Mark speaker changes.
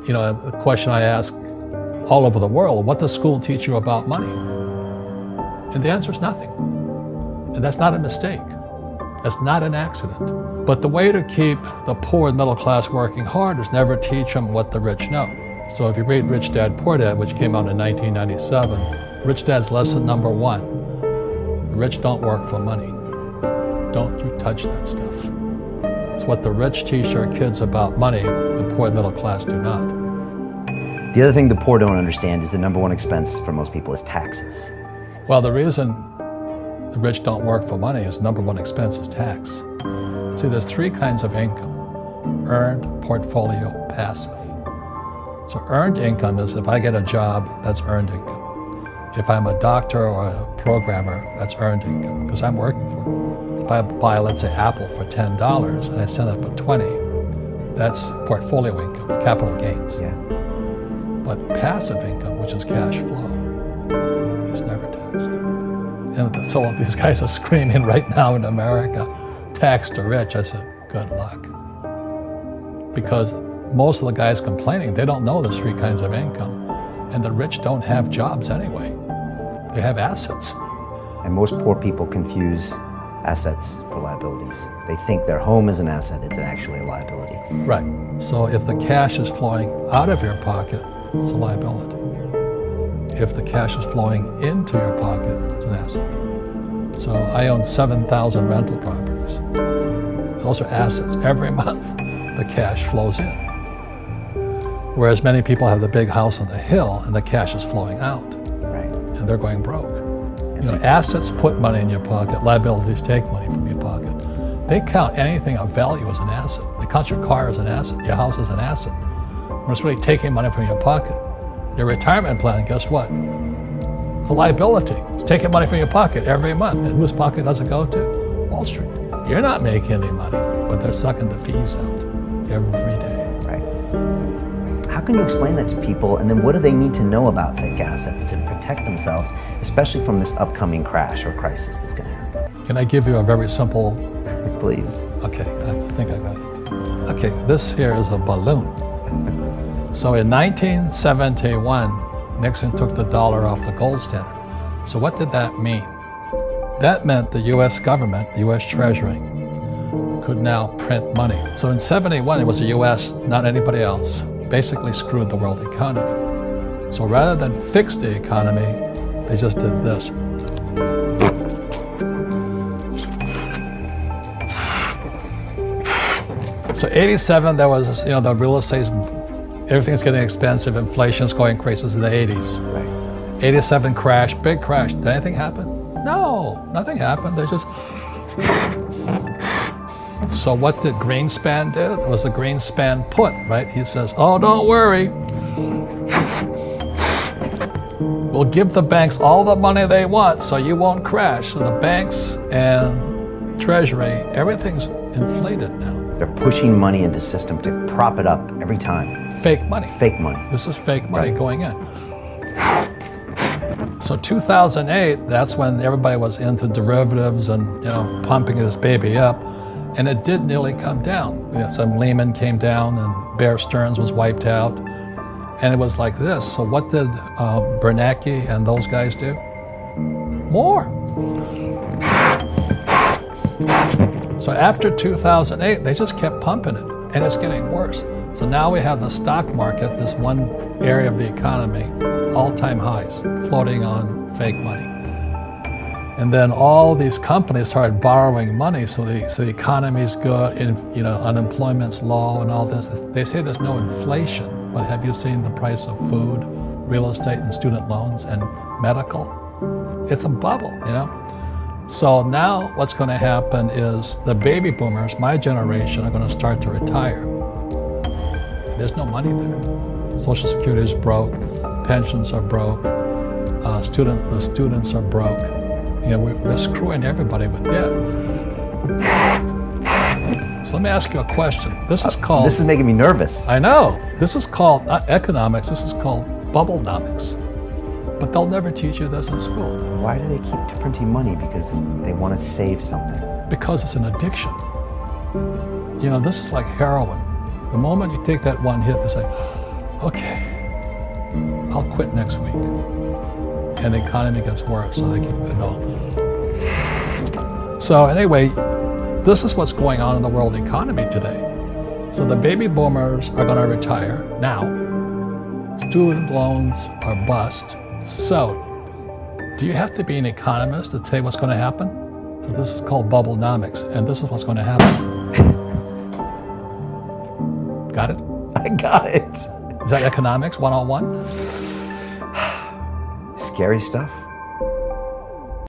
Speaker 1: You know, a question I ask all over the world, what does school teach you about money? And the answer is nothing. And that's not a mistake. That's not an accident. But the way to keep the poor and middle class working hard is never teach them what the rich know. So if you read Rich Dad, Poor Dad, which came out in 1997, Rich Dad's lesson number one, the rich don't work for money. Don't you touch that stuff. It's what the rich teach their kids about money, the poor and middle class do not.
Speaker 2: The other thing the poor don't understand is the number one expense for most people is taxes.
Speaker 1: Well, the reason the rich don't work for money is number one expense is tax. See, there's three kinds of income: earned, portfolio, passive. So earned income is if I get a job, that's earned income. If I'm a doctor or a programmer, that's earned income because I'm working for it. If I buy, let's say, Apple for $10 and I sell it for $20, that's portfolio income, capital gains.
Speaker 2: Yeah.
Speaker 1: But passive income, which is cash flow, is never taxed. And so these guys are screaming right now in America, tax the rich. I said, good luck. Because most of the guys complaining, they don't know there's three kinds of income. And the rich don't have jobs anyway. They have assets.
Speaker 2: And most poor people confuse assets for liabilities. They think their home is an asset, it's actually a liability.
Speaker 1: Right. So if the cash is flowing out of your pocket, it's a liability. If the cash is flowing into your pocket, it's an asset. So I own 7,000 rental properties. Those are assets. Every month, the cash flows in. Whereas many people have the big house on the hill and the cash is flowing out.
Speaker 2: Right.
Speaker 1: And they're going broke. You know, assets put money in your pocket, liabilities take money from your pocket. They count anything of value as an asset. They count your car as an asset, your house as an asset. When it's really taking money from your pocket. Your retirement plan, guess what? It's a liability. It's taking money from your pocket every month. And whose pocket does it go to? Wall Street. You're not making any money, but they're sucking the fees out every day.
Speaker 2: How can you explain that to people, and then what do they need to know about fake assets to protect themselves, especially from this upcoming crash or crisis that's going to happen?
Speaker 1: Can I give you a very simple...
Speaker 2: Please.
Speaker 1: Okay, I think I got it. Okay, this here is a balloon. So in 1971, Nixon took the dollar off the gold standard. So what did that mean? That meant the US government, the US Treasury, could now print money. So in 71, it was the US, not anybody else, basically screwed the world economy. So rather than fix the economy, they just did this. So 87, there was, the real estate, everything's getting expensive, inflation's going crazy. This is in the 80s.
Speaker 2: Right.
Speaker 1: 87 crash, big crash. Did anything happen? No, nothing happened. They just... So what did Greenspan do? It was the Greenspan put, right? He says, oh, don't worry. We'll give the banks all the money they want so you won't crash. So the banks and Treasury, everything's inflated now.
Speaker 2: They're pushing money into the system to prop it up every time.
Speaker 1: Fake money.
Speaker 2: Fake money.
Speaker 1: This is fake money going in. So 2008, that's when everybody was into derivatives and, pumping this baby up. And it did nearly come down. Some Lehman came down and Bear Stearns was wiped out. And it was like this. So what did Bernanke and those guys do? More. So after 2008, they just kept pumping it, and it's getting worse. So now we have the stock market, this one area of the economy, all-time highs, floating on fake money. And then all these companies started borrowing money, so the economy's good, and unemployment's low and all this. They say there's no inflation, but have you seen the price of food, real estate, and student loans, and medical? It's a bubble, So now what's going to happen is the baby boomers, my generation, are going to start to retire. There's no money there. Social Security is broke, pensions are broke, the students are broke. We're screwing everybody with debt. So let me ask you a question. This is
Speaker 2: making me nervous.
Speaker 1: I know. This is called, not economics, this is called bubblenomics. But they'll never teach you this in school.
Speaker 2: Why do they keep printing money? Because they want to save something.
Speaker 1: Because it's an addiction. This is like heroin. The moment you take that one hit, they say, okay, I'll quit next week. And the economy gets worse, so they keep going. So anyway, this is what's going on in the world economy today. So the baby boomers are going to retire now. Student loans are bust. So do you have to be an economist to say what's going to happen? So this is called bubblenomics, and this is what's going to happen. Got it?
Speaker 2: I got it.
Speaker 1: Is that economics 101?
Speaker 2: Scary stuff.